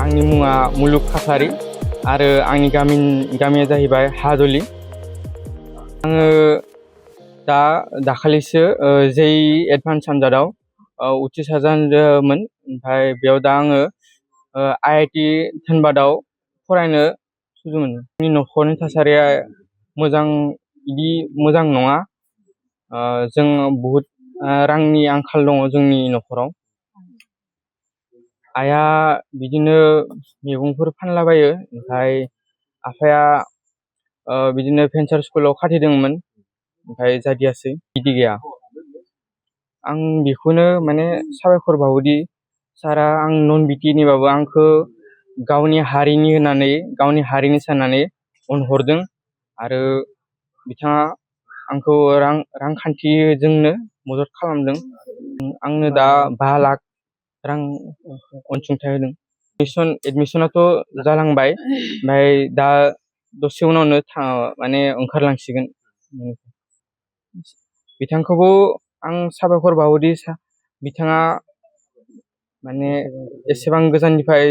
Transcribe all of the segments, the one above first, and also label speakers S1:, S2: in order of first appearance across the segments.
S1: आंनि मुङा मुलुग खाख्लारि आरो आंनि गामिया जाहैबाय हादलि। आङो दाखालिसो जेइ एडभान्स आनजादाव उथ्रिसार जादोंमोन। ओमफ्राय बेयाव दा आङो IIT धनबादाव फरायनो सुजुदोंमोन। आंनि न'खरनि थासारिया मोजां नङा। जों बहुद रांनि आंखाल दङ जोंनि न'खराव। आइया बिदिनो मैगंफोर फानलाबायो, ओमफ्राय आफाया बिदिनो भेन्सार स्कुलाव खाथिदोंमोन, ओमफ्राय जादियासै, बिदि गैया। आं बेखौनो माने साबायखर बावोदि सारा आं नन बिटिनिबाबो आंखौ गावनि हारिनि साननानै अनहरदों आरो बिथाङा आंखौ रांखान्थिजोंनो मदद खालामदों। आंनो दा 5 लाख रां अनसुंथाइ होदों। एडमिसनाथ' जालांबाय, ओमफ्राय दा दसे उनावनो माने ओंखारलांसिगोन। बिथांखौबो आं साबायखर बावोदि बिथाङा माने एसेबां गोजाननिफ्राय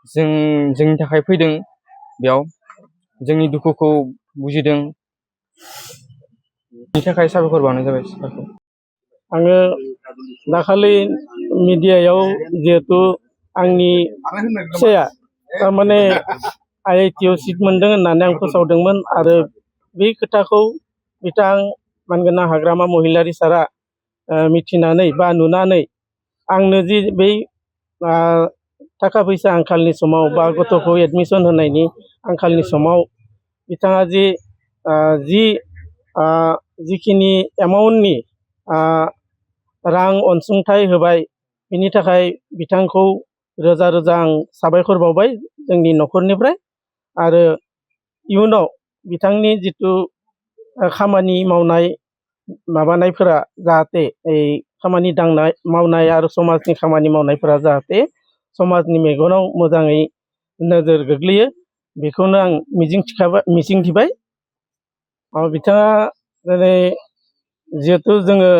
S1: जोंनि थाखाय फैदों, बेयाव जोंनि दुखुखौ बुजिदों। बिनि थाखाय साबायखर बावनाय जाबाय सारखौ।
S2: आङो दाखालि मिडियायाव जिहेतु आंनि फिसाया थारमाने IIT आव सिट मोनदों होननानै आं फोसावदोंमोन आरो बे खोथाखौ बिथां मानगोनां हाग्रामा महिलारि सारा मिथिनानै बा नुनानै आंनो जि बै थाखा फैसा आंखालनि समाव बा गथ'खौ एडमिसन होनायनि आंखालनि समाव बिथाङा जिखिनि एमाउन्टनि रां अनसुंथाइ होबाय, बिनि थाखाय बिथांखौ रोजा रोजा आं साबायखर बावबाय जोंनि न'खरनिफ्राय। आरो इयुनाव बिथांनि जिथु खामानि मावनाय माबानायफोरा जाहाथे खामानि मावनाय आरो समाजनि खामानि मावनायफोरा जाहाथे समाजनि मेगनाव मोजाङै नोजोर गोग्लैयो, बेखौनो आं मिजिंथिबाय। बिथाङा दिनै जिहेथु जोङो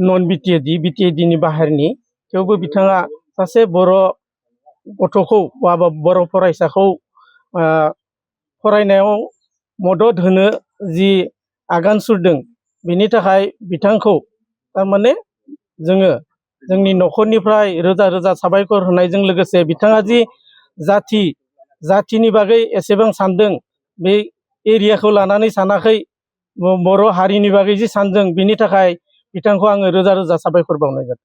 S2: नन बिटिएडि बाहेरनि, थेवबो बिथाङा सासे बर' गथ'खौ बा बर' फरायसाखौ फरायनायाव मदद होनो जि आगान सुरदों, बिनि थाखाय बिथांखौ थारमाने जोङो जोंनि न'खरनिफ्राय रोजा रोजा साबायखर होनायजों लोगोसे बिथाङा जि जाथिनि बागै एसेबां सानदों, बे एरियाखौ लानानै सानाखै, बर' हारिनि बागै जि सानदों, बिनि थाखाय बिथांखौ आङो रोजा रोजा साबायखर बावनाय जादों।